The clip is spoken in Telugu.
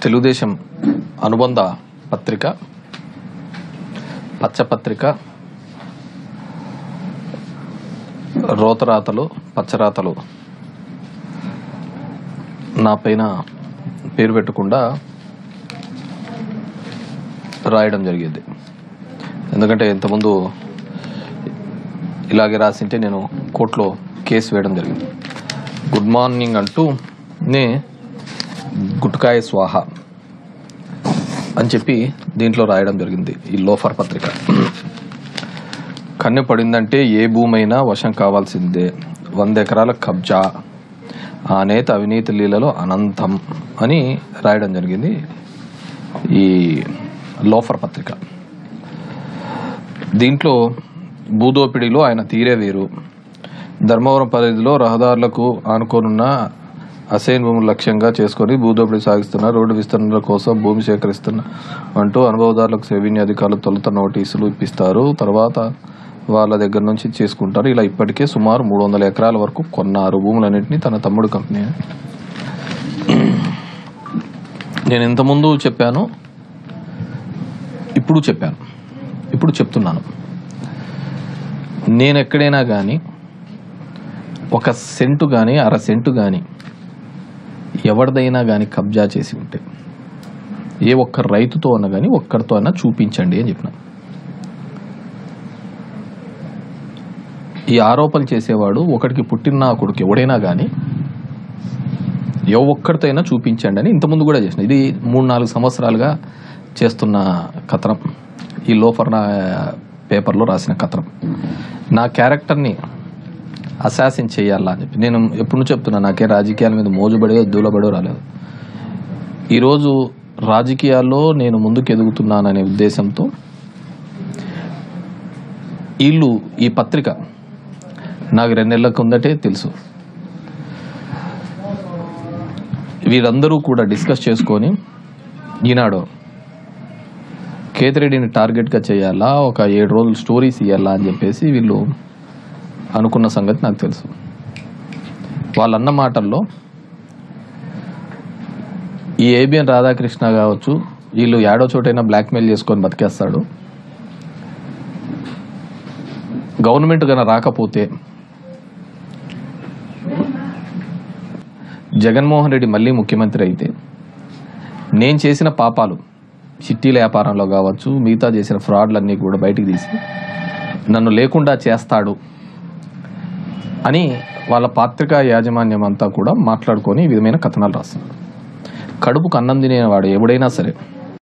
తెలుగుదేశం అనుబంధ పత్రిక పచ్చపత్రిక రోతరాతలు పచ్చరాతలు నా పైన పేరు పెట్టకుండా రాయడం జరిగేది. ఎందుకంటే ఇంతకుముందు ఇలాగే రాసింటే నేను కోర్టులో కేసు వేయడం జరిగింది. గుడ్ మార్నింగ్ అంటూ నే గుట్కాయ స్వాహ అని చెప్పి దీంట్లో రాయడం జరిగింది. ఈ లోఫర్ పత్రిక కన్ను పడిందంటే ఏ భూమైనా వశం కావాల్సిందే, 100 ఎకరాల కబ్జా, ఆ నేత అవినీతి లీలలో అనంతం అని రాయడం జరిగింది ఈ లోఫర్ పత్రిక. దీంట్లో భూదోపిడీలో ఆయన తీరే వేరు, ధర్మవరం పరిధిలో రహదారులకు ఆనుకోనున్న అసైన్ భూములు లక్ష్యంగా చేసుకుని భూదోపిడీ సాగిస్తున్న, రోడ్డు విస్తరణల కోసం భూమి సేకరిస్తున్న అంటూ అనుభవదారులకు రెవెన్యూ అధికారులు తొలుత నోటీసులు ఇప్పిస్తారు, తర్వాత వాళ్ళ దగ్గర నుంచి చేసుకుంటారు. ఇలా ఇప్పటికే సుమారు 300 ఎకరాల వరకు కొన్నారు భూములన్నింటినీ తన తమ్ముడు కంపెనీ. నేను ఇంతకుముందు చెప్పాను, ఇప్పుడు చెప్తున్నాను. నేను ఎక్కడైనా కానీ 1 సెంటు కానీ 1/2 సెంటు కానీ ఎవరిదైనా కానీ కబ్జా చేసి ఉంటే ఏ ఒక్క రైతుతో అన్నా కానీ ఒక్కరితో అన్నా చూపించండి అని చెప్పిన. ఈ ఆరోపణలు చేసేవాడు ఒకటికి పుట్టిన కొడుకు ఎవడైనా కానీ ఏ ఒక్కరితో అయినా చూపించండి అని ఇంతకుముందు కూడా చేసిన. ఇది 3-4 సంవత్సరాలుగా చేస్తున్న కథనం. ఈ లోఫర్ నా పేపర్లో రాసిన కథనం. నా క్యారెక్టర్ని అసాసిన్ చేయాలా అని చెప్పి నేను ఎప్పుడు చెప్తున్నా. నాకే రాజకీయాల మీద మోజుబడో దూలబడో రాలేదు. ఈరోజు రాజకీయాల్లో నేను ముందుకు ఎదుగుతున్నాననే ఉద్దేశంతో ఈ పత్రిక నాకు 2 నెలల కిందటే తెలుసు. వీరందరూ కూడా డిస్కస్ చేసుకొని ఈనాడు కేతిరెడ్డిని టార్గెట్గా చేయాలా, ఒక 7 రోజులు స్టోరీస్ ఇవ్వాలా అని చెప్పేసి వీళ్ళు అనుకున్న సంగతి నాకు తెలుసు. వాళ్ళన్న మాటల్లో ఈ ఏబిఎన్ రాధాకృష్ణ కావచ్చు, వీళ్ళు ఏడో చోటైనా బ్లాక్మెయిల్ చేసుకొని బతికేస్తాడు, గవర్నమెంట్ కన్నా రాకపోతే జగన్మోహన్ రెడ్డి మళ్ళీ ముఖ్యమంత్రి అయితే నేను చేసిన పాపాలు చిట్టీల వ్యాపారంలో కావచ్చు, మిగతా చేసిన ఫ్రాడ్లన్నీ కూడా బయటికి తీసి నన్ను లేకుండా చేస్తాడు అని వాళ్ళ పత్రికా యాజమాన్యం అంతా కూడా మాట్లాడుకొని ఈ విధమైన కథనాలు రాస్తున్నారు. కడుపుకు అన్నం తినేవాడు ఎవడైనా సరే